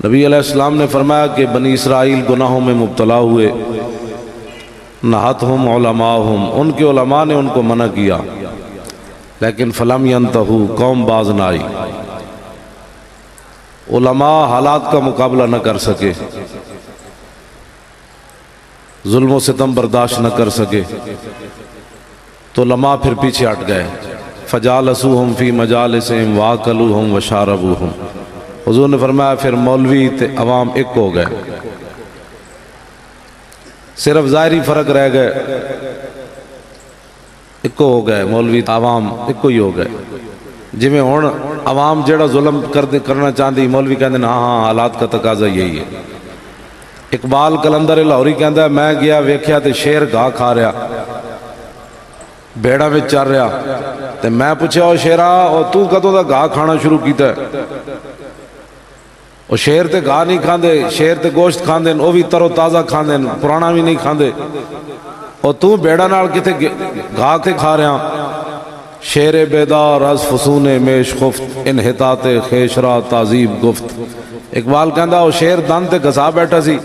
نبی علیہ السلام نے فرمایا کہ بنی اسرائیل گناہوں میں مبتلا ہوئے، نہتہم علماءہم، ان کے علماء نے ان کو منع کیا، لیکن فلم ینتہو، قوم باز نہ آئی۔ علماء حالات کا مقابلہ نہ کر سکے، ظلم و ستم برداشت نہ کر سکے، تو علماء پھر پیچھے ہٹ گئے۔ فجالسوہم فی مجالسہم واکلوہم وشاربوہم، حضور نے فرمایا پھر مولوی تے عوام ایک ہو گئے، صرف ظاہری فرق رہ گئے، ایک ہو گئے، مولوی عوام ایک ہی ہو گئے۔ جی میں ہون عوام جڑا ظلم کرنا چاہتی، مولوی کہتے ہیں ہاں حالات کا تقاضا یہی ہے۔ اقبال کلندر لاہوری کہتا ہے میں گیا ویکھیا تے شیر گاہ کھا رہا، بیڑا میں چر رہا، تے میں پوچھا او شیرا او تو کدوں دا گاہ کھانا شروع کیتا ہے؟ او شیر تے گاہ نہیں کھاندے، شیر تے گوشت کھاندے، او بھی تر و تازہ کھاندے، پرانا بھی نہیں کھاندے، او تو بیڑا نال کتے گاہ تے کھا رہا؟ شیر بیدار از فسون میش خفت، انحطاط خیشرا تعذیب گفت۔ اقبال کہندا او شیر دن تے گھسا بیٹھا سی،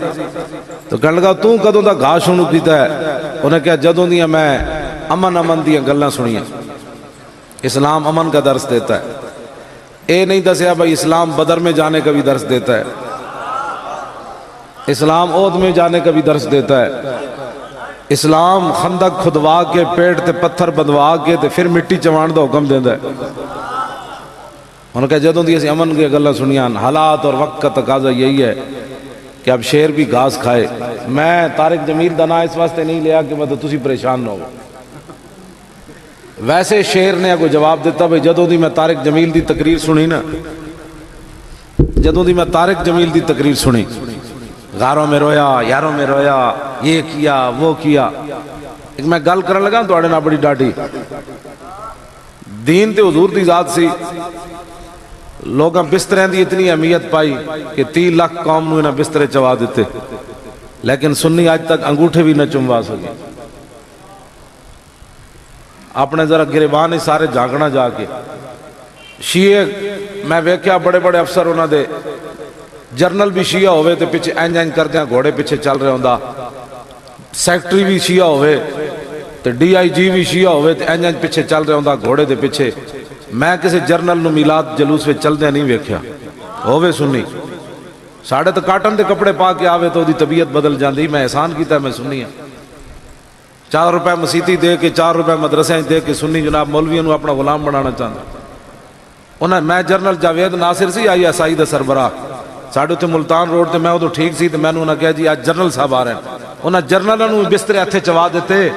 تو کہنے لگا تو کدوں دا گاہ شروع کیتا ہے؟ انہیں کہا جدوں دیاں میں امن دیاں گلاں سنیاں۔ اسلام امن کا درس دیتا ہے، اے نہیں دسیا بھائی اسلام بدر میں جانے کا بھی درس دیتا ہے، اسلام عہد میں جانے کا بھی درس دیتا ہے، اسلام خندق کھدوا کے پیٹ تے پتھر بندوا کے تے پھر مٹی چوان دا حکم دیتا ہے۔ انہوں نے کہا جدوں دی اسی امن کی گلاں سنیاں، حالات اور وقت کا تقاضا یہی ہے کہ اب شیر بھی گھاس کھائے۔ میں طارق جمیل دا نا اس واسطے نہیں لیا کہ مطلب تسی پریشان نہ ہو، ویسے شیر نے کو جواب دیتا بھئی جدوں دی میں طارق جمیل دی تقریر سنی نا، جدوں دی میں طارق جمیل دی تقریر سنی، غاروں میں رویا، یاروں میں رویا، یہ کیا وہ کیا۔ ایک میں گل کرن لگا تواڈے نال بڑی ڈاڈی، دین تے حضور دی ذات سی، لوگاں بستریں دی اتنی اہمیت پائی کہ 30 لاکھ قوم نو انہاں بسترے چوا دیتے، لیکن سنی آج تک انگوٹھے بھی نہ چموا سکے۔ اپنے ذرا گریبان سارے جھانکنا جا کے، شیعہ میں ویکھیا بڑے بڑے افسر انہاں دے، جرنل بھی شیعہ ہوئے تے پیچھے اینج کردے ہیں گھوڑے پیچھے چل رہے ہوندا، سیکٹری بھی شیعہ ہوئے تے ڈی آئی جی بھی شیعہ ہوئے تے اینج پیچھے چل رہے ہوندا گھوڑے دے پیچھے۔ میں کسی جرنل نو میلاد جلوس وچ چلدے نہیں ویکھیا ہووے سنی، ساڑھے تو کاٹن دے کپڑے پا کے آوے تو دی طبیعت بدل جاندی۔ میں احسان کیتا میں سنی ہاں، 4 روپے مسیتی دے کے 4 روپے مدرسے دے کے سنی جناب مولویوں نو اپنا غلام بنانا چاہتا۔ انہیں میں general Javed Nasir C I S I دا سربراہ، ساڑھے تے ملتان روڈ تے میں ادھر ٹھیک سی تے میں نے انہیں کہا جی آج جنرل صاحب آ رہے ہیں، انہیں جنرل نو بسترے ہتھے چوا دیتے،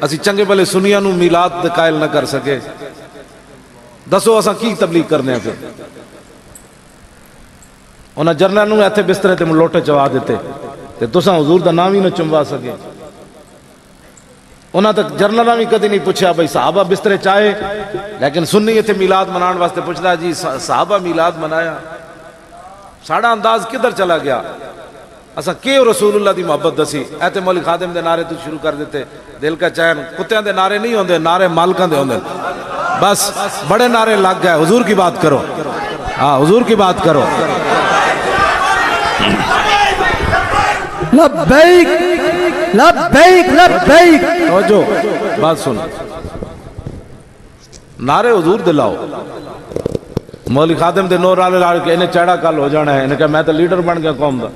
اسی چنگے بلے سنیاں نو میلاد دے قائل نہ کر سکے، دسو اساں کی تبلیغ کرنے ہیں پھر؟ انہیں جنرل نو ہتھے بسترے تے لوٹے چوا دیتے تے تساں حضور دا نام ہی نہ چموا سکے۔ انہاں تک جرنل بھی کدی نہیں پوچھا بھئی صحابہ بسترے چاہے، لیکن سنی اتنے میلاد منان واسطے پوچھتا جی صحابہ میلاد منایا، ساڑھا انداز کدھر چلا گیا؟ اسا کیوں رسول اللہ دی محبت دسی؟ ایتے مولی خادم دے نعرے تو شروع کر دیتے، دل کا چین کتیاں دے نعرے نہیں ہوندے، نعرے مالکاں دے ہوندے، بس بڑے نعرے لگ گئے۔ حضور کی بات کرو، ہاں حضور کی بات کرو۔ لبیک لبیک لبیک، توجہ بات سن، نعرے حضور دلاؤ۔ مولی خادم دے نور آلے لال کے انہیں چیڑا کل ہو جانا ہے، انہیں کہا میں تو لیڈر بن گیا قوم دا،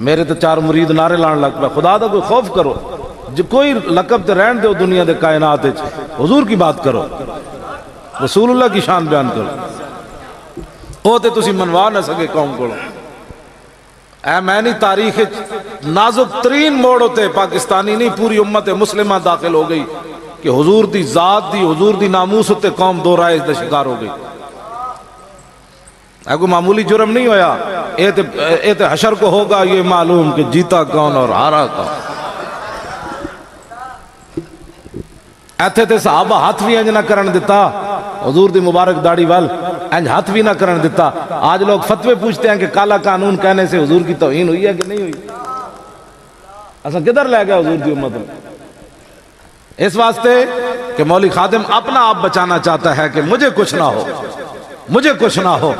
میرے تو 4 مرید نعرے لان لگ پہ۔ خدا دا کوئی خوف کرو، جو کوئی لقب تے رہن دے دنیا دے کائنات، حضور کی بات کرو، رسول اللہ کی شان بیان کرو، او تے تسی منوا نہ سکے قوم کو۔ اے میں نہیں تاریخ نازک ترین موڑ ہوتے پاکستانی نہیں پوری امت مسلمہ داخل ہو گئی کہ حضور دی ذات دی، حضور دی ناموس ہوتے قوم دو رائے دا شکار ہو گئی۔ اے کوئی معمولی جرم نہیں ہویا، اے تے حشر کو ہوگا یہ معلوم کہ جیتا کون اور ہارا کون۔ ایتھے تے صحابہ ہاتھ بھی انج نہ کرن دیتا، حضور دی مبارک داڑھی وال انج ہاتھ بھی نہ کرن دیتا۔ آج لوگ فتوے پوچھتے ہیں کہ کالا قانون کہنے سے حضور کی توہین ہوئی ہے کہ نہیں ہوئی؟ ایسا کدھر لے گیا حضور دی امت میں؟ اس واسطے کہ مولی خادم اپنا آپ بچانا چاہتا ہے کہ مجھے کچھ نہ ہو، مجھے کچھ نہ ہو،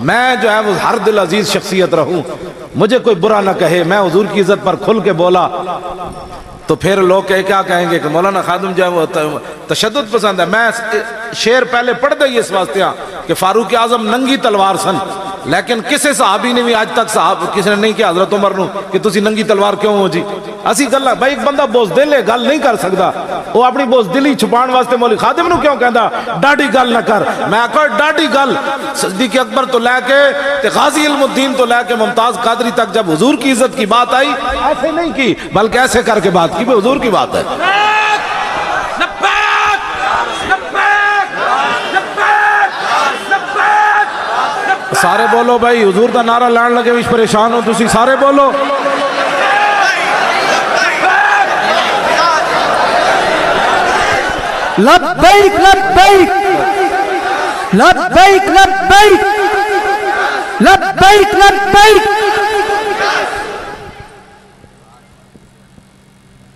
میں جو ہے وہ ہر دل عزیز شخصیت رہوں، مجھے کوئی برا نہ کہے، میں حضور کی عزت پر کھل کے بولا تو پھر لوگ کیا کہیں گے کہ مولانا خادم جو ہے وہ تشدد پسند ہے۔ میں شعر پہلے پڑھ دے اس واسطے کہ فاروق اعظم ننگی تلوار سن، لیکن کسی صحابی نے بھی آج تک کسی نے نہیں کیا حضرت عمر نو کہ تسی ننگی تلوار کیوں ہو جی؟ اسی گل بھائی ایک بندہ بوزدل ہے، گل نہیں کر سکتا، وہ اپنی بوزدلی چھپان واسطے مولوی خادم نو کیوں کہندا ڈاڈی گل نہ کر؟ میں آکھا ڈاڈی گل صدیق اکبر تو لے کے تے غازی علم الدین تو لے کے ممتاز قادری تک جب حضور کی عزت کی بات آئی ایسے نہیں کی بلکہ ایسے کر کے بات کی، حضور کی بات ہے۔ سارے بولو بھائی، حضور دا نعرہ لان لگے وچ پریشان ہو تسی، سارے بولو۔ لبیک لبیک لبیک لبیک لبیک لبیک۔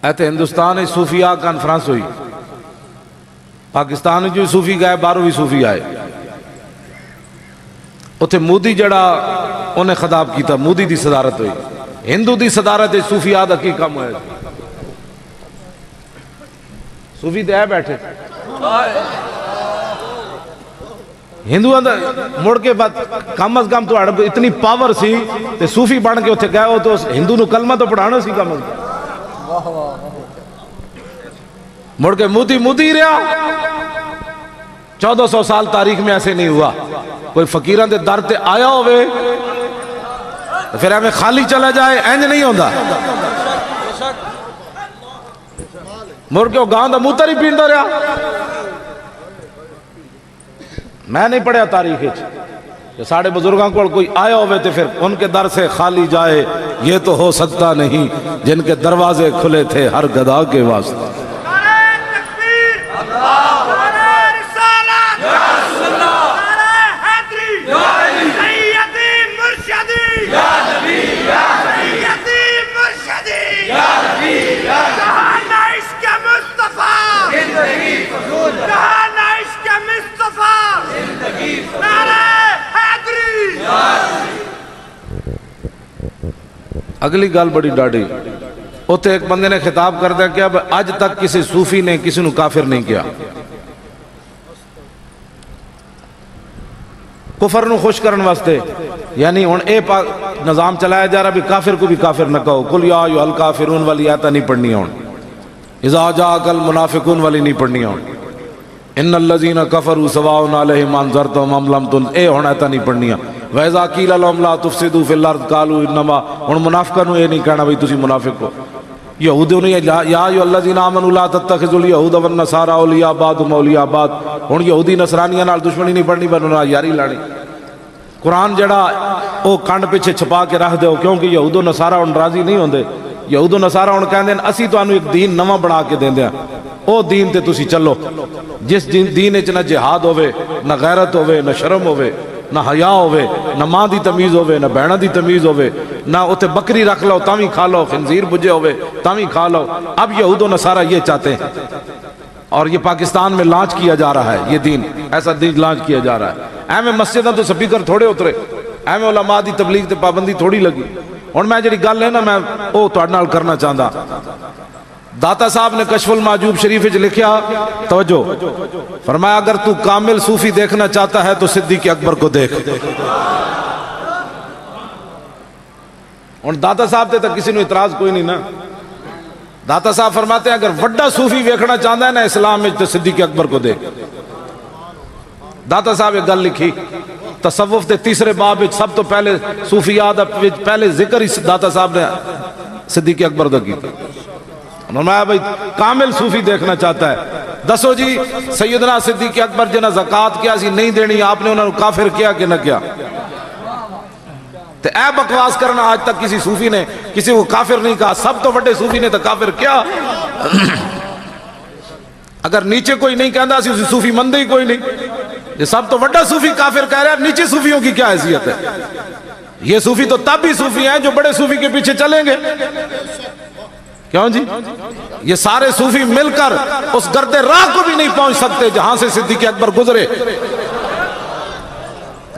ایتے ہندوستان صوفیاء کانفرنس ہوئی، پاکستان جو صوفی گئے، باہروں بھی صوفی آئے، اتھے مودی جڑا انہیں خطاب کیتا، مودی دی صدارت ہوئی، ہندو دی صدارت صوفیاء دا کی کم ہوئے؟ صوفی تے بیٹھے ہندو مڑ کے بعد کم از کم تو اتنی پاور سی تے صوفی بن کے اتھے گئے ہو تو ہندو نو کلمہ تو پڑھانا سی کم از کم، مڑ کے مودی رہا۔ 1400 سال تاریخ میں ایسے نہیں ہوا، کوئی فقیران دے در تے آیا ہوئے پھر ہمیں خالی چلا جائے، اینج نہیں ہوندہ۔ مڑ کے وہ گاؤں دا موتر ہی پیندا رہا۔ میں نہیں پڑھیا تاریخ کہ ساڑھے بزرگاں کو کوئی آیا ہوئے تھے پھر ان کے در سے خالی جائے، یہ تو ہو سکتا نہیں جن کے دروازے کھلے تھے ہر گدھا کے واسطے۔ اگلی گل بڑی ڈاڑی، اتھے ایک بندے نے خطاب کر دیا کہ اب آج تک کسی صوفی نے کسی نو کافر نہیں کیا، کفر نو خوش کرن واسطے، یعنی ہن اے نظام چلایا جا رہا بھی کافر کو بھی کافر نہ کہو، قل یا ایھا الکافرون والی آیت نہیں پڑھنی ہون، اذا جاءک المنافقون والی نہیں پڑھنی ہون، ان الذین کفروا سواء علیہم انذرتہم ام لم تنذرہم، اے ہن آیت نہیں پڑھنی ہون۔ وَإِذَا قِيلَ لَهُمْ لَا تُفْسِدُوا فِي الْأَرْضِ قَالُوا إِنَّمَا، ہن منافقاں نو یہ نہیں کہنا بھئی تسی منافق ہو۔ یہودیوں نے یا ایھا الذین آمنوا لا تتخذوا اليهود والنصارى اولیاء بعضهم اولیاء بعض، ہن یہودی نصرانیاں نال دشمنی نہیں بڑھنی بننا یاری لانی۔ قرآن جڑا او کنڈ پیچھے چھپا کے رکھ دیو، کیونکہ یہود و نصارہ ہن راضی نہیں ہوندے۔ یہود و نصارہ ہن کہندے ہیں اسی تانوں ایک دین نواں بنا کے دیندے ہیں، او دین تے تسی چلو، جس دین وچ نہ جہاد ہوے، نہ غیرت ہوے، نہ شرم ہوے، نہ حیا ہوے، نہ ماں دی تمیز ہوے، نہ بہناں دی تمیز ہوے، نہ اتنے بکری رکھ لو تاں وی کھا لو، خنزیر بجے ہوے تاں وی کھا لو۔ اب یہود و نصارہ یہ چاہتے ہیں، اور یہ پاکستان میں لانچ کیا جا رہا ہے، یہ دین ایسا دین لانچ کیا جا رہا ہے۔ ایویں مسجداں تو سپیکر تھوڑے اترے، ایویں علماء دی تبلیغ تے پابندی تھوڑی لگی۔ ہن میں جڑی گل ہے نا میں او تہاڈے نال کرنا چاہندا، داتا صاحب نے کشف المعجوب شریف وچ لکھیا، توجہ فرمایا اگر تو کامل صوفی دیکھنا چاہتا ہے تو صدیق اکبر کو دیکھ۔ ہن داتا صاحب تے کسی نو اعتراض کوئی نہیں نا۔ داتا صاحب فرماتے ہیں اگر وڈا صوفی ویکھنا چاہتا ہے نا اسلام وچ تو صدیق اکبر کو دیکھ۔ داتا صاحب ایک گل لکھی، تصوف دے تیسرے باب وچ سب تو پہلے صوفیات وچ پہلے ذکر اس داتا صاحب نے صدیق اکبر دا کیتا۔ فرمایا بھائی کامل صوفی دیکھنا چاہتا ہے، دسو جی سیدنا صدیق اکبر جنہاں زکوٰۃ کیا سی نہیں دینی، آپ نے انہوں نے کافر کیا کہ نہ کیا؟ تے اے بکواس کرنا آج تک کسی صوفی نے کسی کو کافر نہیں کہا، سب تو بڑے صوفی نے تو کافر کیا۔ اگر نیچے کوئی نہیں کہندا سی صوفی مندے ہی کوئی نہیں، یہ سب تو بڑا صوفی کافر کہہ رہا ہے، نیچے صوفیوں کی کیا حیثیت ہے؟ یہ صوفی تو تب بھی صوفی ہیں جو بڑے صوفی کے پیچھے چلیں گے، کیوں جی؟ یہ سارے صوفی مل کر اس گرد راہ کو بھی نہیں پہنچ سکتے جہاں سے صدیق اکبر گزرے۔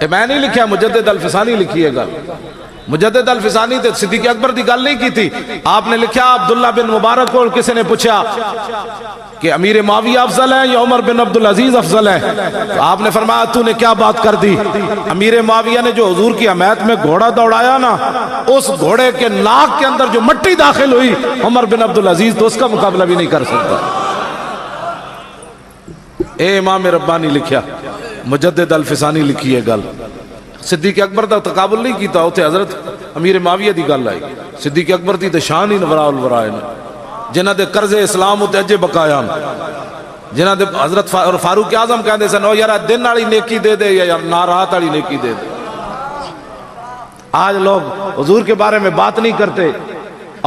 میں نہیں لکھا، مجدد الفسانی لکھی ہے گل. مجدد الفسانی تے صدیق اکبر دی گل نہیں کی تھی. آپ نے لکھا عبداللہ بن مبارک کو کسی نے پوچھا کہ امیر معاویہ افضل ہے یا عمر بن عبدالعزیز افضل ہے؟ تو آپ نے فرمایا تو نے کیا بات کر دی؟ امیر معاویہ نے جو حضور کی حمایت میں گھوڑا دوڑایا نا، اس گھوڑے کے ناک کے اندر جو مٹی داخل ہوئی، عمر بن عبدالعزیز تو اس کا مقابلہ بھی نہیں کر سکتا. اے امام ربانی لکھیا، مجدد الفسانی لکھی ہے گل. صدیق اکبر دا تقابل نہیں کیتا، اوتھے حضرت امیر معاویہ دی گل آئی. صدیق اکبر دی تے شان ہی وراء الورائے نے، جنہاں دے قرض اسلام تے اجے بقایا، جنہاں دے حضرت فاروق اعظم کہندے سن او یار دن والی نیکی دے دے یا یار رات والی نیکی دے دے. آج لوگ حضور کے بارے میں بات نہیں کرتے،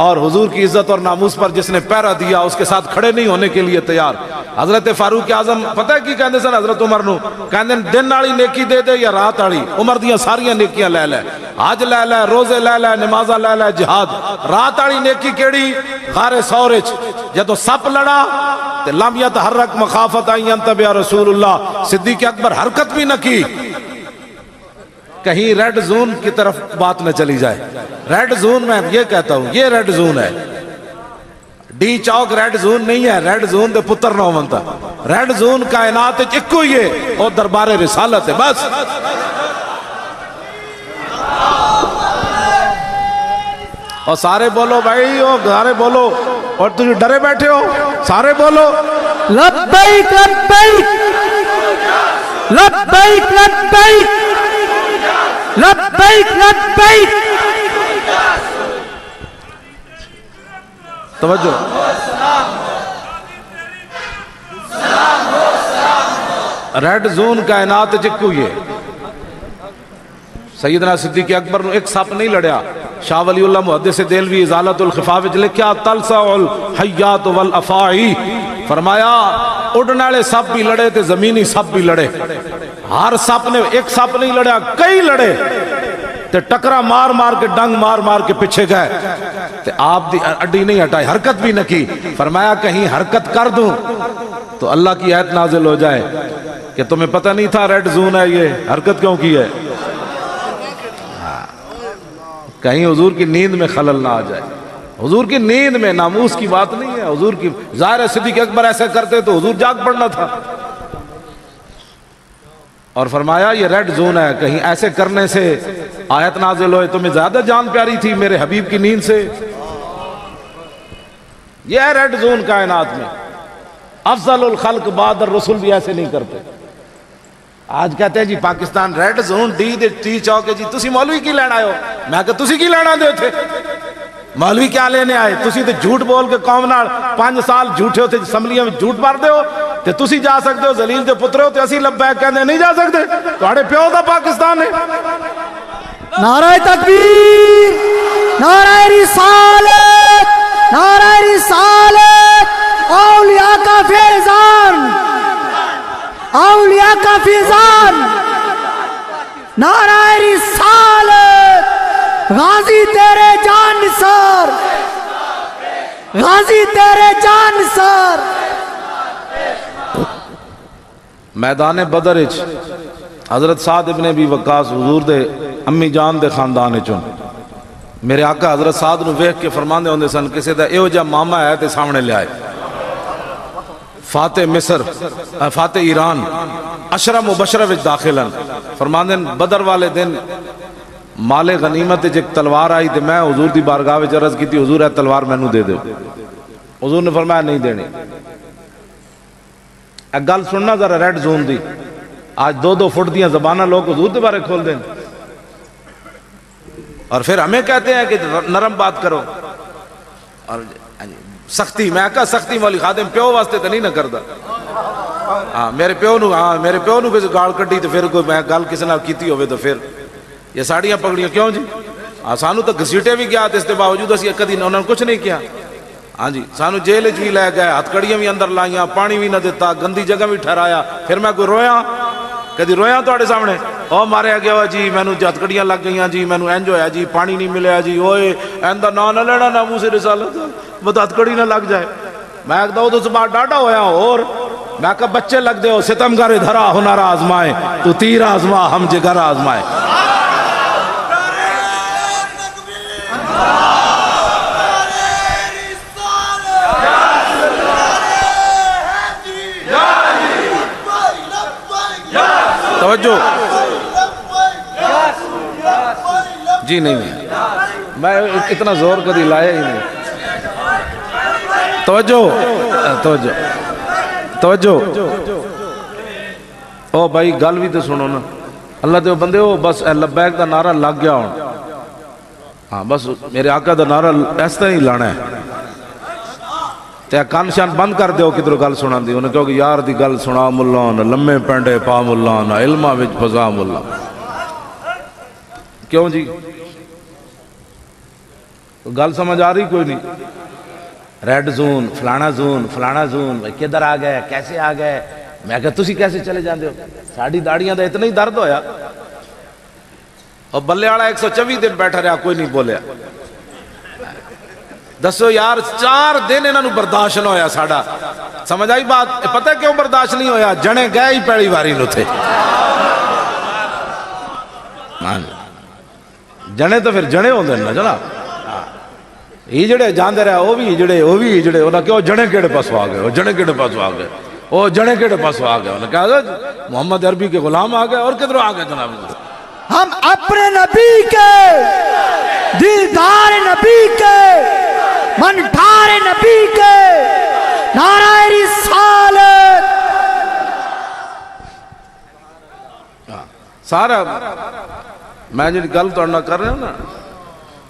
اور حضور کی عزت اور ناموس پر جس نے پہرا دیا اس کے ساتھ کھڑے نہیں ہونے کے لیے تیار. حضرت فاروق اعظم پتہ ہے کی کہندے سن حضرت عمر نو؟ کہندے دن والی نیکی دے دے یا رات والی. عمر دیاں ساریاں نیکیاں لے لے، حج لے لے، روزے لے لے، نمازاں لے لے، جہاد. رات والی نیکی کیڑی؟ غار ثور وچ جدوں سپ لڑا تے لم یتحرک مخافت ان ينتبه رسول اللہ، صدیق اکبر حرکت بھی نہ کی کہیں ریڈ زون کی طرف بات نہ چلی جائے. ریڈ زون میں یہ کہتا ہوں، یہ ریڈ زون ہے. ڈی چوک ریڈ زون نہیں ہے، ریڈ زون دے پتر نہ ہوتا. ریڈ زون کائنات اکو ہی ہے، اور دربار رسالت ہے بس. اور سارے بولو بھائی، اور سارے بولو، اور تجھے ڈرے بیٹھے ہو، سارے بولو لبیک لبیک لبیک لبیک لبیک لبیک. توجہ. ریڈ زون کائنات چکو یہ. سیدنا صدیق اکبر نو ایک سپ نہیں لڑیا. شاہ ولی اللہ محدث دہلوی ازالت الخفا وچ لکھیا تلسع الحیات والافاعی، فرمایا اڑنے والے سپ بھی لڑے تے زمینی سپ بھی لڑے. ہر سپ نے ایک سپ نہیں لڑیا، کئی لڑے تے ٹکرا مار مار کے ڈنگ مار مار کے پیچھے گئے تے آپ دی اڈی نہیں ہٹائی، حرکت بھی نہ کی. فرمایا کہیں حرکت کر دوں تو اللہ کی آیت نازل ہو جائے کہ تمہیں پتہ نہیں تھا ریڈ زون ہے، یہ حرکت کیوں کی ہے. کہیں حضور کی نیند میں خلل نہ آ جائے. حضور کی نیند میں ناموس کی بات نہیں ہے. حضور کی ظاہر ہے صدیق اکبر ایسے کرتے تو حضور جاگ پڑنا تھا. اور فرمایا یہ ریڈ زون ہے، کہیں ایسے کرنے سے آیت نازل ہوئے تمہیں زیادہ جان پیاری تھی میرے حبیب کی نیند سے. یہ ہے ریڈ زون کائنات میں. افضل الخلق بعد الرسول بھی ایسے نہیں کرتے. آج کہتے ہیں جی پاکستان ریڈ زون ٹی چوک ہے جی. تسی مولوی کی لینا آئے ہو؟ میں کہ تسی کی لینا دے تھے؟ مولوی کیا لینے آئے؟ تسی تو جھوٹ بول کے قوم نال 5 سال جھوٹے ہوتے اسمبلیاں میں جھوٹ مار دے ہو تے تسی جا سکتے ہو ذلیل دے پترے ہو تے اسی لبیک کہندے نہیں جا سکتے. تہاڈے پیو دا پاکستان ہے. نعرہ تکبیر، نعرہ رسالت، نعرہ رسالت، اولیاء کا فیضان، اولیاء کا فیضان، نعرہ رسالت. غازی تیرے جان نثار، غازی تیرے جان نثار. میدان بدر وچ حضرت سعد ابن ابی وقاص حضور دے امی جان دے خاندان چوں میرے آقا حضرت سعد نو ویکھ کے فرماندے ہوندے سن کسے دا ایہو جا ماما ہے تے سامنے لے آئے. فاتح مصر، فاتح ایران، عشرہ مبشرہ وچ داخلن. فرماندے بدر والے دن مال غنیمت ایک تلوار آئی تے میں حضور دی بارگاہ وچ عرض کیتی حضور ہے تلوار مینوں دے دیو. حضور نے فرمایا نہیں دینی. ایک گل سننا ذرا ریڈ زون دی. آج 2-2 فٹ دیاں زبانہ لوگ حضور دے بارے کھول دیں اور پھر ہمیں کہتے ہیں کہ نرم بات کرو. اور سختی، میں کہا سختی مولی خادم پیو واسطے تو نہیں نہ کردا. ہاں میرے پیو نو کسی گال کٹی تو پھر کوئی میں گل کسی نال کیتی ہوئے تو پھر یہ ساڑیاں پگڑیاں کیوں جی؟ سانو تو گھسیٹے بھی گیا اس کے باوجود اسی کدی انہوں نے کچھ نہیں کیا. ہاں جی سانو جیل بھی لے گئے، ہتھ کڑیاں بھی اندر لائیاں، پانی بھی نہ دیتا، گندی جگہ بھی ٹھہرایا. پھر میں کوئی رویا؟ کدی رویا تواڈے سامنے؟ او ماریا گیا وا جی، مینوں ہتھ کڑیاں لگ گئیاں جی، مینوں انج ہویا جی، پانی نہیں ملیا جی، اوئے ایندا نا نہ لینا ناموس رسالت، مت ہتھ کڑی نہ لگ جائے. میں کہتا وہ تو صبح ڈاڈا ہویا. اور میں کہا بچے لگ دے ہو ستمگر دھرا ہنر آزمائے تو تیر آزما ہم جگر آزمائے. توجہ جی نہیں میں اتنا زور کبھی لایا ہی نہیں. توجہ توجہ توجہ او بھائی گل بھی تو سنو نا. اللہ دے بندے ہو بس لبیک دا نعرہ لگ گیا ہوں. ہاں بس میرے آقا دا نعرہ اس طرح ہی لانا ہے. تے کان شان بند کر دیو کدھر گل سنا دی. انہیں کہو کہ یار دی گل سنا ملا نہ لمے پینڈے پا ملا نہ علمہ وچ فضا ملا. کیوں جی گل سمجھ آ رہی کوئی نہیں. ریڈ زون فلانا زون کدھر آ گئے کیسے آ گئے. میں کہا تسی کیسے چلے جاندے ہو ساڑی داڑیاں دا اتنا ہی درد ہویا. اور بلے والا 124 دن بیٹھا رہا کوئی نہیں بولیا. دسو یار 4 دن انہوں برداشت نہ ہویا ساڑا. سمجھ آئی بات. پتہ کیوں برداشت نہیں ہویا جنے گئے ہی پہلی باری نو تھے. جنے تو پھر جنے ہوندے نا جناب. یہ جڑے جاندے رہے وہ بھی جڑے انہاں کہو جنے کیڑے پاسوں آ گئے وہ جنے کیڑے پاسوں آ گئے وہ جنے کیڑے پاسوں آ گئے. انہوں نے کہا محمد عربی کے غلام آ گئے اور کدھر آ گئے جناب. ہم اپنے نبی کے دیدار نبی کے منٹھار نبی کے نعرہ رسالت سارا میں جی گل تو نہ کر رہا ہوں نا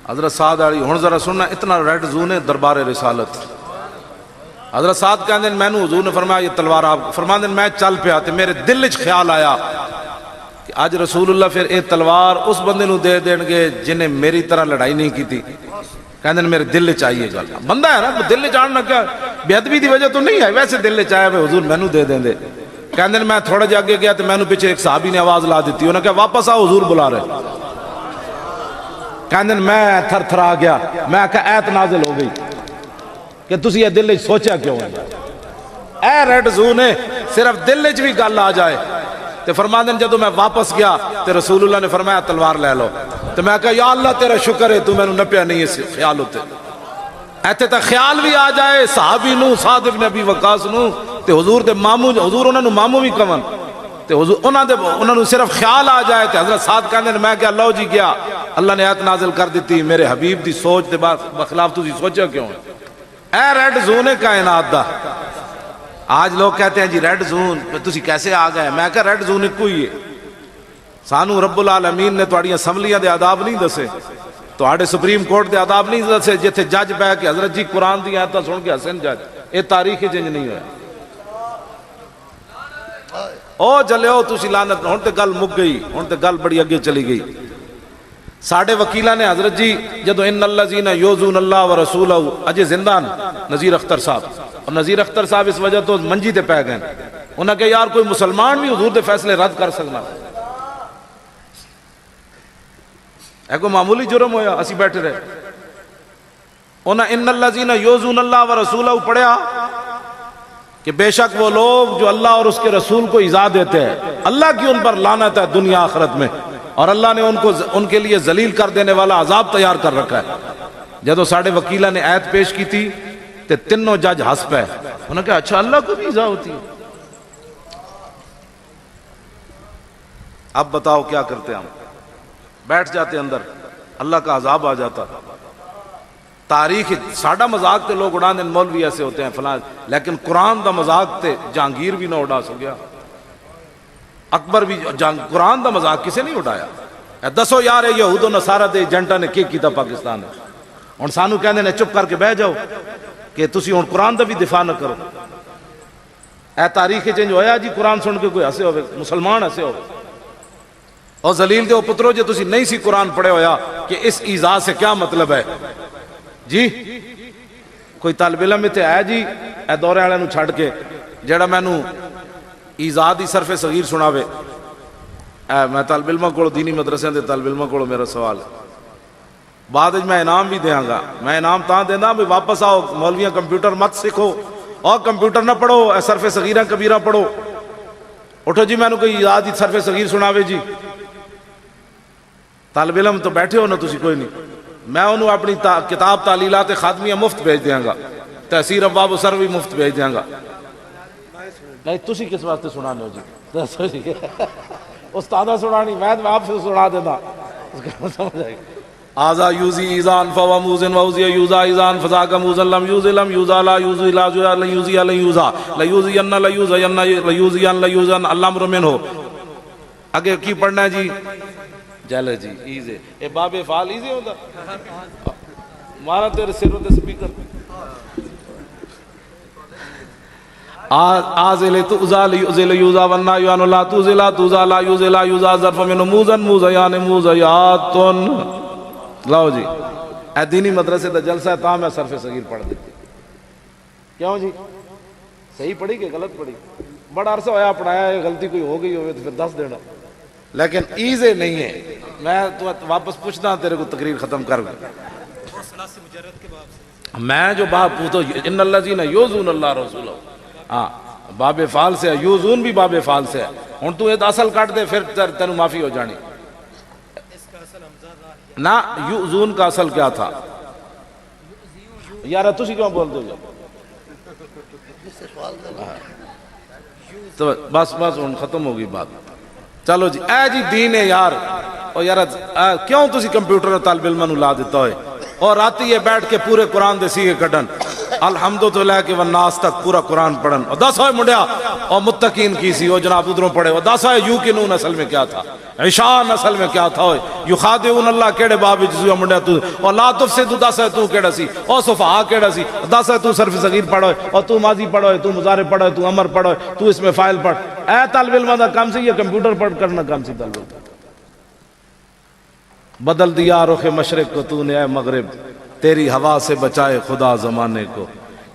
حضرت سعد علی ہن ذرا سننا. اتنا ریڈ زون ہے دربار رسالت. حضرت سعد کہندے میں نے حضور نے فرمایا یہ تلوار آپ فرماندے میں چل پیا تے میرے دل وچ خیال آیا کہ آج رسول اللہ پھر اے تلوار اس بندے نو دے دین گے جنہیں میری طرح لڑائی نہیں کی تھی. کہندے میرے دل وچ آئی ہے گل. بندہ ہے نا دل وچ آنا کیا بے ادبی دی وجہ تو نہیں ہے ویسے دل وچ آیا حضور مینوں دے دیں دے. کہندے میں تھوڑا جا اگے گیا تے مینوں پیچھے ایک صحابی نے آواز لا دیتی. انہوں نے کہا واپس آؤ حضور بلا رہے. کہندے میں تھر تھر آ گیا. میں کہا ایت نازل ہو گئی کہ تسی یہ دل وچ سوچا کیوں ہے. اے ریڈ زون ہے صرف دل وچ بھی گل آ جائے. تے فرماندے جدوں میں واپس گیا تے رسول اللہ نے فرمایا تلوار لے لو. تے میں کہا یا اللہ تیرا شکر ہے تو میں نپیا نہیں اس خیال ہوتے. ایتھے تک خیال بھی آ جائے صحابی نو سعد بن ابی وقاص نو تے حضور دے ماموں حضور انہاں نو ماموں بھی کون تے حضور انہاں نو صرف خیال آ جائے تے حضرت سعد کہندے میں کہ اللہ جی گیا اللہ نے آیت نازل کر دیتی میرے حبیب دی سوچ دے بخلاف تسی سوچا کیوں. اے ریڈ زون ہے کائنات دا. آج لوگ کہتے ہیں جی ریڈ زون تسی کیسے آ گئے. میں کہا ریڈ زون ایک ہی ہے. سانو رب العالمین نے تہاڈی اسمبلیاں دے آداب نہیں دسے تہاڈے سپریم کورٹ دے آداب نہیں دسے جتھے جج بہ کے حضرت جی قرآن دی آیتاں سن کے ہسن جج. اے تاریخ چینج نہیں ہویا. او جلیو تسی لعنت ہن تے گل مک گئی. ہن تے گل بڑی اگے چلی گئی. ساڈے وکیلاں نے حضرت جی جدو ان الذین یؤذون اللہ ورسولہ اجے زندہ نذیر اختر صاحب اور نذیر اختر صاحب اس وجہ تو منجی تے پہ گئے. انہاں کہ یار کوئی مسلمان بھی حضور دے فیصلے رد کر سکنا. اے کوئی معمولی جرم ہویا اسی بیٹھے رہے. انہاں ان الذین یؤذون اللہ ورسولہ پڑھیا کہ بے شک وہ لوگ جو اللہ اور اس کے رسول کو ایذا دیتے ہیں اللہ کی ان پر لعنت ہے دنیا آخرت میں اور اللہ نے ان کے لیے ذلیل کر دینے والا عذاب تیار کر رکھا ہے. جدو ساڑھے وکیلہ نے آیت پیش کی تھی تے تینوں جج ہنس پہ. انہوں نے کہا اچھا اللہ کو بھی ایذا ہوتی ہے. اب بتاؤ کیا کرتے ہم. بیٹھ جاتے اندر اللہ کا عذاب آ جاتا. تاریخ ساڑھا مذاق تے لوگ اڑان دن مولوی ایسے ہوتے ہیں فلان لیکن قرآن دا مذاق تے جہانگیر بھی نہ اڑا سو گیا. اکبر بھی قرآن دا مذاق کسے نہیں اڑایا. دسو یار یہود و نصارہ دے ایجنٹا نے کیتا پاکستان ہے. ہن سانو کہندے نے چپ کر کے بہ جاؤ کہ تسی ہن قرآن دا بھی دفاع نہ کرو. اے تاریخ چینج ہویا جی قرآن سن کے کوئی ہسے ہوئے مسلمان ہسے ہوئے. اور ذلیل دے پترو جے تسی نہیں سی قرآن پڑھے ہویا کہ اس ایذا سے کیا مطلب ہے جی. کوئی طالب علم میں تے آیا جی اے دورے والے نو چھڑ کے جڑا مینوں ایذا دی صرف صغیر سناوے. میں طالب علماں کو دینی مدرسے دے طالب علماں کو میرا سوال ہے. بعد میں انعام بھی دیاں گا. میں انعام تاں دینا بھی واپس آؤ مولویاں کمپیوٹر مت سکھو اور کمپیوٹر نہ پڑھو، صرف صغیرہ کبیرہ پڑھو۔ اٹھو جی میں نے کوئی یاد ہی صرف صغیر سناوے جی، طالب علم تو بیٹھے ہو نا تسی کوئی نہیں، میں انہوں اپنی کتاب تعلیلات خاتمیہ مفت بھیج دیاں گا، تحصیر ابواب و سر بھی مفت بھیج دیاں گا۔ نہیں تسی کس واسطے سنانے ہو جی؟ استادہ سنانی، میں آپ سے سنا دینا، سمجھ آئی۔ آزا یوزی ایزان فوا موزن ووزی یوزا ایزان فضاکا موزن لم یوزی لم یوزا لا یوزی لا یوزا لا یوزی لا یوزا لا یوزی ان لا یوزا ان لا یوزی ان لا یوزا اللہ امر من ہو۔ اگے کی پڑھنا ہے جی؟ چلے جی ایزے، اے باب افعال ایزے ہوتا مارا تیرے سروں تے سپیکر۔ آزل تؤزا لیؤزل یوزا وننا یوان لا توزی لا توزا لا یوزی لا یوزا ظرف من موزن موزیان موزیاتن۔ لاؤ جی اے دینی مدرسے دا جلسہ ہے، تاں میں صرف صغیر پڑھ دیتی۔ کیوں جی؟ صحیح پڑھی کہ غلط پڑھی؟ بڑا عرصہ ہویا پڑھایا ہے، غلطی کوئی ہو گئی ہوئے تو پھر دس دینا، لیکن ایزے نہیں ہے۔ میں تو واپس پوچھتا تیرے کو تقریر ختم کر گیا، میں جو باب پوچھو ان الذین یؤذون اللہ رسولہ، ہاں باب فعال سے ہے، یوزون بھی باب فعال سے ہے۔ ہن تو یہ اصل کٹ دے پھر تینوں معافی ہو جانی۔ نہ یؤذون کا اصل کیا تھا یار؟ تسی کیوں بولتے ہو؟ تو بس ہن ختم ہوگی بات۔ چلو جی اے جی دین ہے یار، اور یار کیوں تسی کمپیوٹر اور طالب علم نو لا دیتا ہوئے اور راتی یہ بیٹھ کے پورے قرآن دے سیگے کڈن الحمد تو لے کے والناس تک پورا قرآن پڑھن، اور دس ہوئے منڈیا اور متقین کی سی وہ جناب ادھروں پڑھے، اور دس ہوئے یوقنون اصل میں کیا تھا، عشان اصل میں کیا تھا، ہوئے یخادعون اللہ کیڑے باب جزویا منڈیا تو، اور لا تفسدوا دس ہے تو کیڑا سی، اور صفحہ کیڑا سی، دس ہے تو صرف صغیر پڑھو اور تو ماضی پڑھو، تو مضارع پڑھو، تو امر پڑھو، تو اس میں فاعل پڑھ۔ اے طالب علم دا کام سی یہ کمپیوٹر پڑھ کرنا کام سی طالب علم۔ بدل دیا رخ مشرق کو تو نے اے مغرب، تیری ہوا سے بچائے خدا زمانے کو،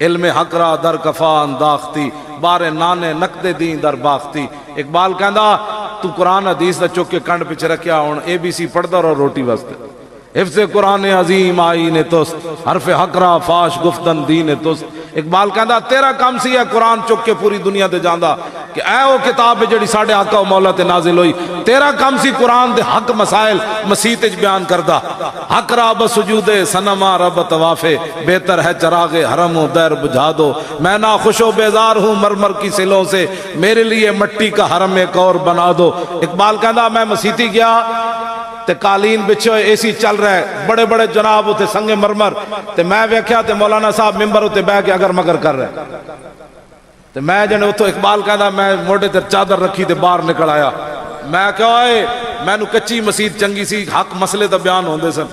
علم حق را در کفا انداختی، بارے نانے نقد دین در باختی۔ اقبال کہندا تو قرآن حدیث دا چک کے کنڈ پیچھے رکھیا ہون ABC پڑھدا رہو روٹی واسطے۔ حفظ قرآن عظیم آئین توست، حرف حق را فاش گفتن دین توست۔ اقبال کہندا تیرا کام سی ہے قرآن چک کے پوری دنیا تے جاندا کہ اے وہ کتاب ہے جڑی ساڈے آقا و مولا تے نازل ہوئی، تیرا کام سی قرآن دے حق مسائل مسیح تے بیان کردا۔ حق را بسجود صنما رب طوافے، بہتر ہے چراغ حرم و دیر بجھا دو، میں نا خوش و بیزار ہوں مرمر کی سلوں سے، میرے لیے مٹی کا حرم ایک اور بنا دو۔ اقبال کہندا میں مسیتی گیا تے قالین بچھو AC چل رہا ہے، بڑے بڑے جناب ہوتے سنگ مرمر، تے میں ویکھیا تے مولانا صاحب ممبر ہوتے بہ کے اگر مگر کر رہے تے میں جنے اتو اقبال کہندا میں موڈے تے چادر رکھی تے باہر نکل آیا، میں کہا اے میں نو کچی مسجد چنگی سی، حق مسئلے تے بیان ہوندے سن،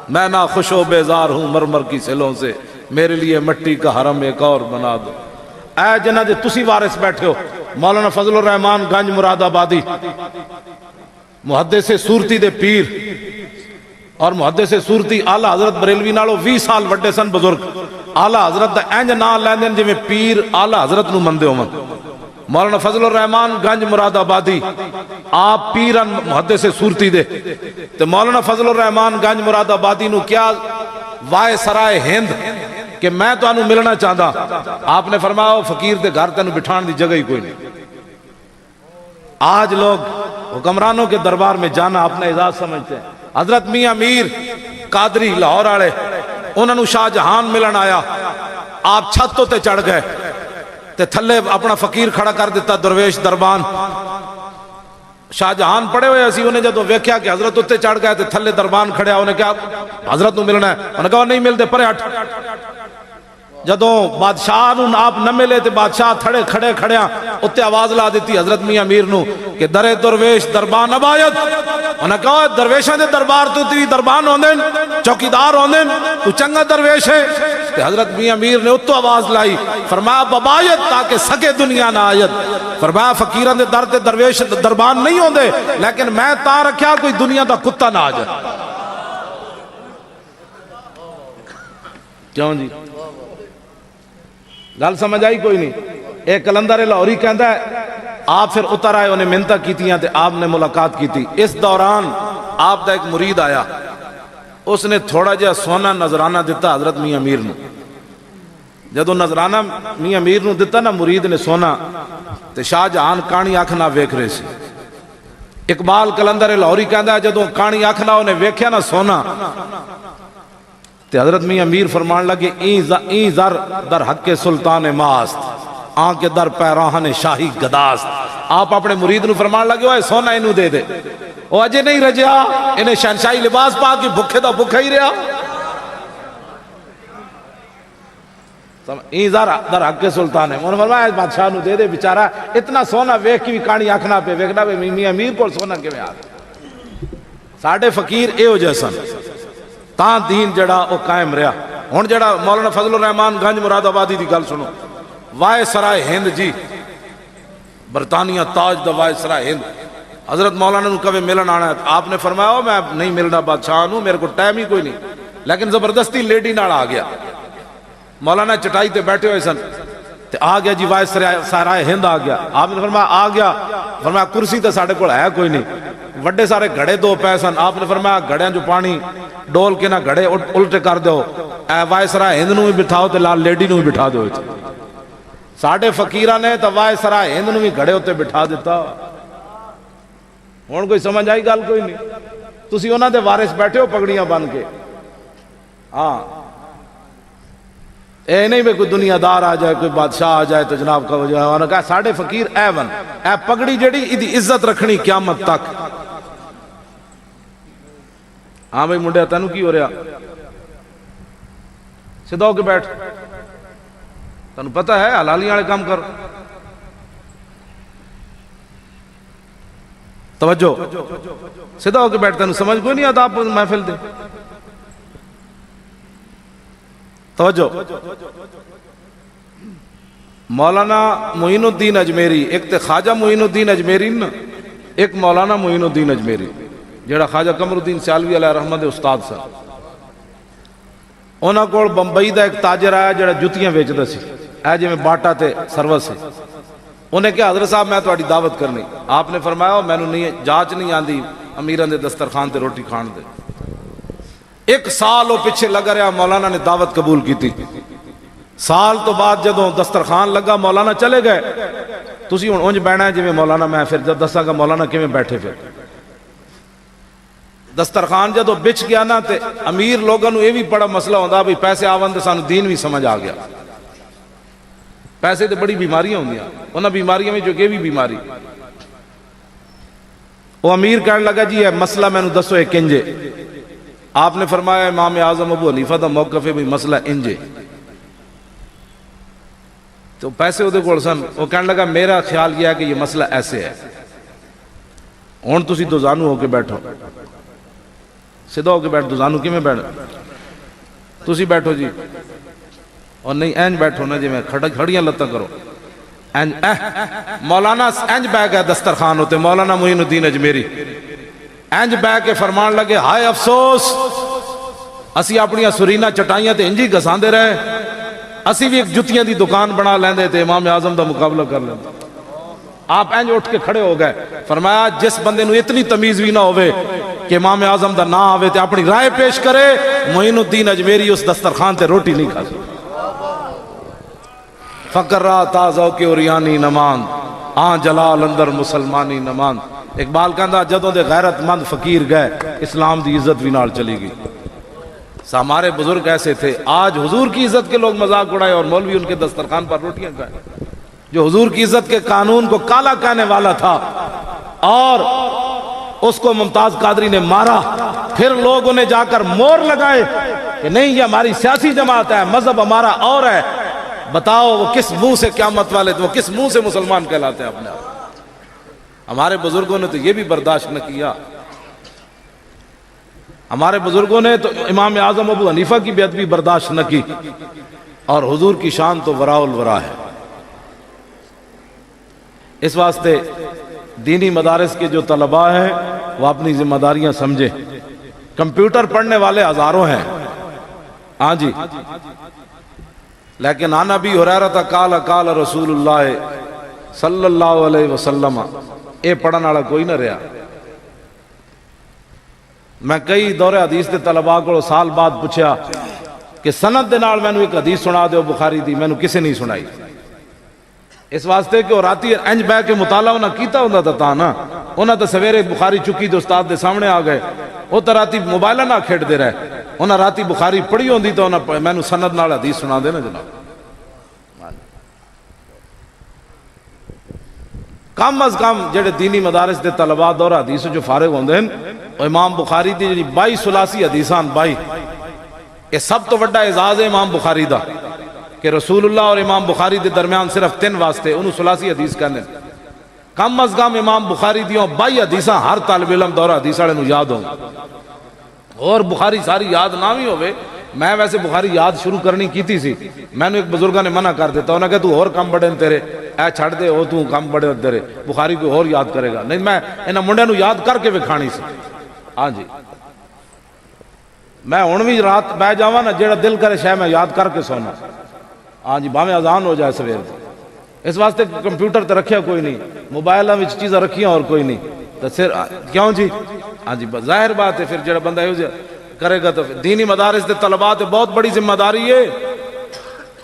میں نا خوش و بیزار ہوں مرمر کی سلوں سے، میرے لیے مٹی کا حرم ایک اور بنا دو۔ اے جنہ دے تسی وارث بیٹھے ہو، مولانا فضل الرحمان گنج مراد آبادی، محدث صورتی دے پیر اور محدث صورتی آلہ حضرت بریلوی نالو 20 سال وڈے سن بزرگ، آلہ حضرت دا اینج نام لیندے جی میں پیر آلہ حضرت نو مندے ہومن۔ مولانا فضل الرحمان گنج مراد آبادی آپ پیرن محدث صورتی دے، تو مولانا فضل الرحمان گنج مراد آبادی نو کیا وائے سرائے ہند کہ میں تو انو ملنا چاہتا، آپ نے فرمایا فقیر دے گھر تینو بٹھان دی جگہ ہی کوئی نہیں۔ آج لوگ حکمرانوں کے دربار میں جانا اپنا اعزاز سمجھتے ہیں۔ حضرت میاں میر قادری لاہور آڑے انہوں شاہ جہان ملن آیا، آپ چھتوں تے چڑھ گئے تے تھلے اپنا فقیر کھڑا کر دیتا درویش دربان، شاہ جہان پڑے ہوئے اسی، انہیں جدو ویکھیا کہ حضرت اتے چڑھ گئے تے تھلے دربان کھڑیا، انہیں کہا حضرت نو ملنا ہے، انہوں نے کہا نہیں ملتے پرے ہٹ۔ جدو بادشاہ نو آپ نہ ملے تے بادشاہ تھڑے کھڑے کھڑیاں اتے آواز لا دیتی حضرت میاں میر نو کہ در درویش دربان ابایت، انہوں نے کہا درویشاں دے دربار تو تی دربان ہوندیں چوکیدار ہوندیں تو چنگا درویش ہے، تے حضرت میاں میر نے اتو آواز لائی فرمایا ببایت تاکہ سکے دنیا نہ آیت، فرمایا فقیران دے در تے درویش دربان نہیں ہوندے لیکن میں تا رکھیا کوئی دنیا دا کتا نہ آ جائے۔ کیوں جی گل سمجھ آئی کوئی نہیں؟ ایک کلندر لاہوری کہندا ہے آپ پھر اتر آئے، انہیں منتیں کیتیاں تے آپ نے ملاقات کی تھی، اس دوران آپ دا ایک مرید آیا، اس نے تھوڑا جہا سونا نظرانہ دیتا حضرت میاں میر نے، جدو نظرانہ میاں میر نو دتا نا مرید نے سونا تے شاہ جہان کہانی اکھ نہ ویکھ رہے سی. اقبال کلندر لاہوری کہندا جدو کہانی اکھ نہ انہیں ویکھیا نا سونا تے حضرت میاں میر فرمان لگے این زر در حق سلطان ماست آن کے در پیراہن شاہی گداست. آپ اپنے مرید نو فرمان لگے اوے سونا انہوں دے دے, وہ اجے نہیں رجیا, انہیں شہنشاہی لباس پا کے بھکھے دا بھکھا ہی رہا. این زر در حق سلطان ہے, انہوں نے فرمایا بادشاہ نو دے دے, بیچارہ اتنا سونا ویکھ کی بھی کہانی آکھنا پہ ویکھنا پہ میاں میر کو سونا کے میں آ گیا. ساڑھے فقیر اے ہو جیسن تاں دین جڑا او قائم رہا. ہن جڑا مولانا فضل الرحمان گنج مراد آبادی دی گل سنو, وائے سرائے ہند جی, برطانیہ تاج دا وائے سرائے ہند, حضرت مولانا نو کبھی ملن آنا ہے, آپ نے فرمایا میں نہیں ملنا بادشاہ نو, میرے کو ٹائم ہی کوئی نہیں, لیکن زبردستی لیڈی نال آ گیا. مولانا چٹائی تے بیٹھے ہوئے سن تے آ گیا جی وائے سرائے ہند آ گیا. آپ نے فرمایا آ گیا, فرمایا کرسی تے ساڑھے کو ہے کوئی نہیں, وڈے سارے گھڑے دو پے سن. آپ نے فرمایا گھڑیاں جو پانی ڈول کے نہ گھڑے الٹے کر دو, اے وائے سرائے ہند نو بھی بٹھاؤ تے لال لیڈی نو بھی بٹھا دو. ساڑھے فقیرہ نے تو وائے سرائے ہند نو بھی گھڑے ہوتے بٹھا دیتا. ہون کوئی سمجھ آئی گل کوئی نہیں, تسی انہاں دے وارث بیٹھے ہو پگڑیاں بن کے. ہاں اے نہیں بے کوئی دنیا دار آ جائے, کوئی بادشاہ آ جائے تو جناب کا وجہ, انہوں نے کہا ساڑھے فقیر اے ون, اے پگڑی جڑی ایدی عزت رکھنی قیامت تک. ہاں بھئی منڈے تینوں کی ہو رہا, سیدھا ہو کے بیٹھ, تنوں پتہ ہے حلالی والے کام کر. توجہ, سیدھا ہو کے بیٹھ, تنوں سمجھ کوئی نہیں آتا آپ محفل دے. توجہ, مولانا معین الدین اجمیری, ایک تے خواجہ معین الدین اجمیری نا, ایک مولانا معین الدین اجمیری جڑا خواجہ قمر الدین سیالوی علیہ رحمت استاد سن. انہاں کول بمبئی دا ایک تاجر آیا جڑا جتیاں ویچدا سی, اے جے میں باٹا تے سروس سی. انہیں کہا حضرت صاحب میں تہاڈی دعوت کرنی. آپ نے فرمایا مینوں نہیں جاچ نہیں آندی امیراں دے دسترخوان تے روٹی کھان دے. ایک سال وہ پیچھے لگا رہا, مولانا نے دعوت قبول کی تھی. سال تو بعد جدوں دسترخوان لگا مولانا چلے گئے. تسی ہن اونج بیٹھنا ہے جویں مولانا, میں پھر جب دساں گا مولانا کیویں بیٹھے. پھر دسترخوان جدوں بچ گیا نا تے امیر لوگاں نوں یہ بھی بڑا مسئلہ ہوندا بھی پیسے آون تے سانوں دین بھی سمجھ آ گیا. پیسے تے بڑی بیماریاں ہوندیاں, انہاں بیماریاں میں جو کہ بھی بیماری. وہ امیر کہنے لگا جی یہ مسئلہ مینوں دسو ایک کنجے. آپ نے فرمایا امام اعظم ابو حنیفہ دا موقف ہے بھی مسئلہ انجے. تو پیسے وہ دے کول سن, وہ کہنے لگا میرا خیال یہ ہے کہ یہ مسئلہ ایسے ہے. ہن تسی دو زانو ہو کے بیٹھو, سیدھا ہو کے بیٹھ. دو زانو کیویں بیٹھ, تسی بیٹھو جی, اور نہیں اینج بیٹھو نا جی میں کھڑیاں لتاں کرو. مولانا اینج بیٹھ گیا دسترخوان ہوتے, مولانا معین الدین اجمیری اینج بیٹھ کے فرمان لگے ہائے افسوس, اسی اپنیاں سرینہ چٹائیاں تے انجی گساندے رہے, اسی بھی ایک جتیاں دی دکان بنا لیندے تے امام اعظم دا مقابلہ کر لیندے. آپ اینج اٹھ کے کھڑے ہو گئے. فرمایا جس بندے نو اتنی تمیز بھی نہ ہوئے کہ امام اعظم دا نہ آوے تے اپنی رائے پیش کرے, معین الدین اجمیری اس دسترخوان تے روٹی نہیں کھا سکتا. فقر را تازہ کے اوریانی نمان, آن جلال اندر مسلمانی نمان. اقبال کہندا جدوں دے غیرت مند فقیر گئے اسلام دی عزت بھی نال چلی گئی. ہمارے بزرگ ایسے تھے, آج حضور کی عزت کے لوگ مذاق اڑائے اور مولوی ان کے دسترخوان پر روٹیاں کھائے. جو حضور کی عزت کے قانون کو کالا کہنے والا تھا اور اس کو ممتاز قادری نے مارا, پھر لوگوں نے جا کر مور لگائے کہ نہیں یہ ہماری سیاسی جماعت ہے, مذہب ہمارا اور ہے. بتاؤ وہ کس منہ سے قیامت والے, وہ کس منہ سے مسلمان کہلاتے ہیں اپنے آپ. ہمارے بزرگوں نے تو یہ بھی برداشت نہ کیا. ہمارے بزرگوں نے تو امام اعظم ابو حنیفہ کی بیعت بھی برداشت نہ کی, اور حضور کی شان تو وراء الورا ہے. اس واسطے دینی مدارس کے جو طلباء ہیں وہ اپنی ذمہ داریاں سمجھیں. کمپیوٹر پڑھنے والے ہزاروں ہیں, ہاں جی, لیکن عن ابی ہریرہ قال قال رسول اللہ صلی اللہ علیہ وسلم, اے پڑھن والا کوئی نہ رہا. میں کئی دور حدیث کے طلباء کو سال بعد پوچھا کہ سند دے نال مینوں ایک حدیث سنا دیو بخاری دی، مینوں کسے نہیں سنائی، اس واسطے کہ وہ راتی انج بہ کے مطالعہ انہاں کیتا ہوندا تا نا، انہاں تے سویرے بخاری چکی تے استاد دے سامنے آ گئے، وہ تو راتی موبائل نہ کھیڈ دے رہے، انہاں راتی بخاری پڑھی ہوندی تو انہاں مینوں سند نال حدیث سنا دے نا جناب۔ کم از کم جڑے دینی مدارس دے طلباء دور حدیث جو فارغ ہوندے ہیں، امام بخاری دی جڑی 22 ثلاثی حدیثاں 22، یہ سب تو بڑا اعزاز ہے امام بخاری دا کہ رسول اللہ اور امام بخاری دے درمیان صرف 3 واسطے، انہوں ثلاثی حدیث کہنے۔ کم از کم امام بخاری دیوں 22 حدیثاں ہر طالب علم دور حدیث والے نوں یاد ہوں، اور بخاری ساری یاد نہ بھی ہوئے۔ میں ویسے بخاری یاد شروع کرنی کیتی سی، میں نے ایک بزرگاں نے منع کر دیتا، انہوں نے کہا تو اور کم بڑے تیرے، اے چھڑ دے وہ تو کم بڑے تیرے، بخاری کوئی اور یاد کرے گا نہیں، میں انہاں منڈیاں نوں یاد کر کے وکھانی سی۔ ہاں جی، میں ہن بھی رات بہ جاواں نا، جیڑا دل کرے شے میں یاد کر کے سونا۔ ہاں جی، بھاویں اذان ہو جائے سویر دی، اس واسطے کمپیوٹر تے رکھیا کوئی نہیں، موبائلاں وچ چیزاں رکھیاں اور کوئی نہیں، تو سر کیوں جی؟ ہاں جی، ظاہر بات ہے پھر جڑا بندہ ایو جہا کرے گا تو دینی مدارس دے طلباء تے بہت بڑی ذمہ داری ہے۔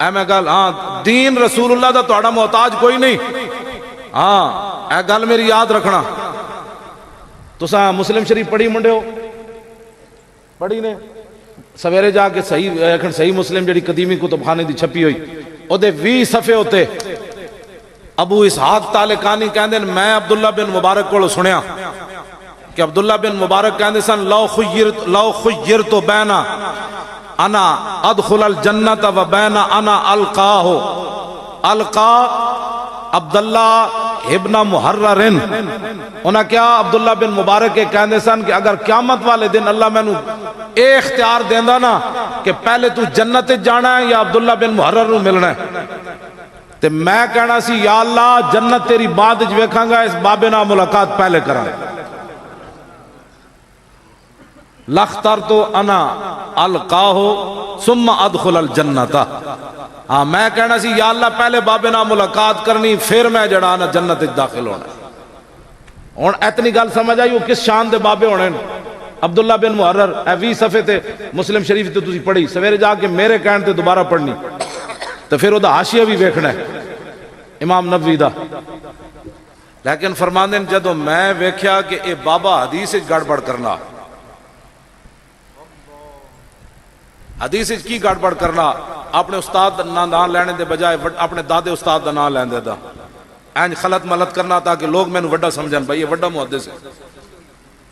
اے میں گل، ہاں دین رسول اللہ دا تہاڈا محتاج کوئی نہیں، ہاں اے گل میری یاد رکھنا۔ تساں مسلم شریف پڑھی منڈے ہو؟ پڑھی نے؟ سویرے جا کے صحیح مسلم جڑی قدیمی کتب خانے دی چھپی ہوئی، او دے 20 صفحے ہوتے ابو اسحاق تالقانی کہندے میں عبداللہ بن مبارک کو سنیا کہ عبداللہ بن مبارک کہندے سن لو خیرت بین انا ادخل الجنت و بین انا القا عبداللہ ابن محررن، انہاں کیا عبداللہ بن مبارک کے کہندے سن کہ اگر قیامت والے دن اللہ میں نو اے اختیار دیندا نا کہ پہلے تو جنت جانا ہے یا عبداللہ بن محرر نو ملنا ہے، تے میں کہنا سی یا اللہ جنت تیری بعد وچ ویکھاں گا، اس بابے نال ملاقات پہلے کراں۔ لَخْتَرْتُ أَنَا أَلْقَاهُ ثُمَّ أَدْخُلَ الْجَنَّةَ، ہاں میں کہنا سی یا اللہ پہلے بابے نال ملاقات کرنی پھر میں جڑا نا جنت وچ داخل ہونا۔ ہن اتنی گل سمجھ آئی وہ کس شان دے بابے ہونے؟ عبداللہ بن محرر، 20 صفحے تے مسلم شریف تے تسی پڑھی، سویرے جا کے میرے کہن تے دوبارہ پڑھنی، تو پھر وہ دا حاشیہ بھی ویکھنا ہے امام نووی دا۔ لیکن فرماندے نے جدوں میں ویکھیا کہ اے بابا حدیث وچ گڑبڑ کرنا، حدیث وچ کی گڑبڑ کرنا، اپنے استاد دا نام لینے دے بجائے اپنے دادے استاد دا نام لیندے دا، اینج خلط ملط کرنا تاکہ لوگ مینوں وڈا سمجھن بھائی یہ وڈا محدث ہے۔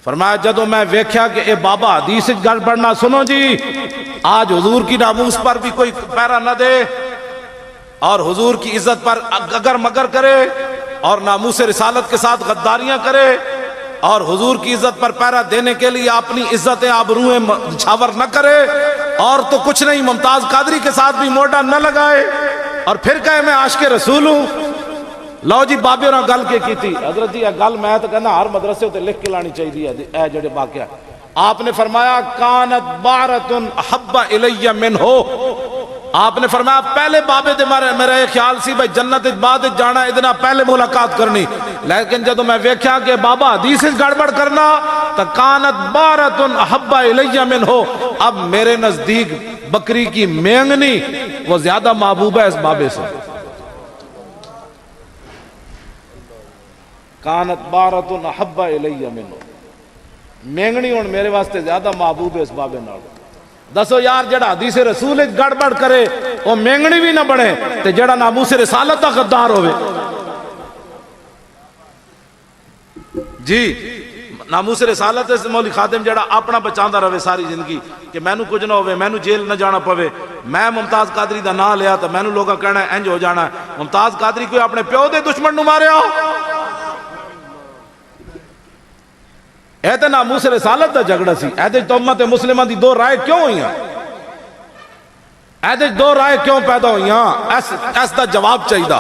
فرمایا جدوں میں ویکھیا کہ اے بابا حدیث وچ گڑبڑ نہ، سنو جی آج حضور کی ناموس پر بھی کوئی پیرا نہ دے اور حضور کی عزت پر اگر مگر کرے اور ناموس رسالت کے ساتھ غداریاں کرے اور حضور کی عزت پر پیرا دینے کے لیے اپنی عزتیں آبروئیں چھاور نہ کرے، اور تو کچھ نہیں ممتاز قادری کے ساتھ بھی موڈا نہ لگائے اور پھر کہے میں عاشق رسول ہوں۔ لو جی بابے اور گل کی تھی حضرت جی، گل میں تو کہنا ہر مدرسے ہوتے لکھ کے لانی چاہیے اے جڑے واقعہ۔ آپ نے فرمایا کانت بارت احب الی منہ، آپ نے فرمایا پہلے بابے دے میرا یہ خیال سی بھائی جنت بعد جانا ادنا پہلے ملاقات کرنی، لیکن جدو میں ویکھیا کہ بابا حدیث گڑبڑ کرنا تو کانت بارت احب الی منہ، اب میرے نزدیک بکری کی مینگنی وہ زیادہ محبوب ہے اس بابے سے۔ کانت بارت احب الی منہ، مینگنی ہن میرے واسطے زیادہ محبوب ہے اس بابے نال۔ دسو یار جڑا حدیث رسول گڑبڑ کرے وہ مینگنی بھی نہ بنے تے جڑا ناموس رسالت دا غدار ہوئے۔ جی ناموس رسالت مولی خادم جڑا اپنا بچاندہ رہے ساری زندگی کہ مینو کچھ نہ ہوئے، مینو جیل نہ جانا پوے، میں ممتاز قادری دا نام لیا تو مینو لوگا کہنا ہے انج ہو جانا ہے۔ ممتاز قادری کوئی اپنے پیو دے دشمن نو مارے ہو؟ اے تے ناموس رسالت دا جھگڑا سی، اے تے امت مسلمہ دی دو رائے کیوں ہوئی ہیں؟ اے تے دو رائے کیوں پیدا ہوئی ہیں؟ اس دا جواب چاہیے دا۔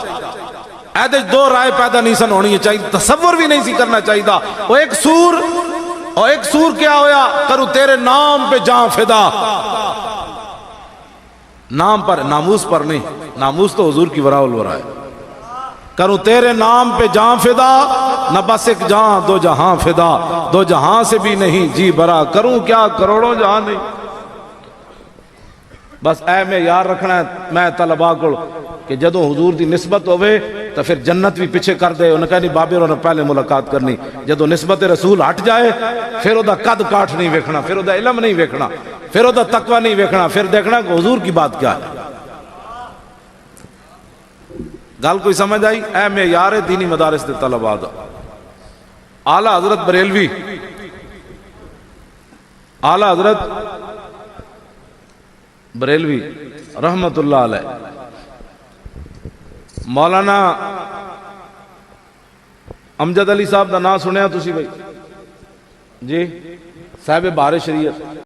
اے تے دو رائے پیدا نہیں سن ہونی چاہیے، تصور بھی نہیں سی کرنا چاہیے دا۔ وہ ایک سور کیا ہویا؟ کرو تیرے نام پہ جان فدا، نام پر، ناموس پر نہیں، ناموس تو حضور کی وراء الورا ہے۔ کروں تیرے نام پہ جان فدا، نہ بس ایک جان دو جہاں فدا، دو جہاں سے بھی نہیں جی برا، کروں کیا کروڑوں جہاں نہیں۔ بس اے میں یار رکھنا ہے میں طلباء کو کہ جدوں حضور دی نسبت ہوئے تو پھر جنت بھی پیچھے کر دے. انہوں نے کہا نہیں بابے انہوں نے پہلے ملاقات کرنی. جدوں نسبت رسول ہٹ جائے پھر وہ دا قد کاٹ نہیں ویکھنا, پھر وہ دا علم نہیں ویکھنا, پھر وہ دا تقوی نہیں ویکھنا, پھر دیکھنا کہ حضور کی بات کیا ہے. گل کوئی سمجھ آئی؟ اے میں یار دینی مدارس دے طلباء دا اعلیٰ حضرت بریلوی, اعلیٰ حضرت بریلوی رحمت اللہ علیہ, مولانا امجد علی صاحب دا نام سنیا تسی بھائی جی, صاحب بہار شریعت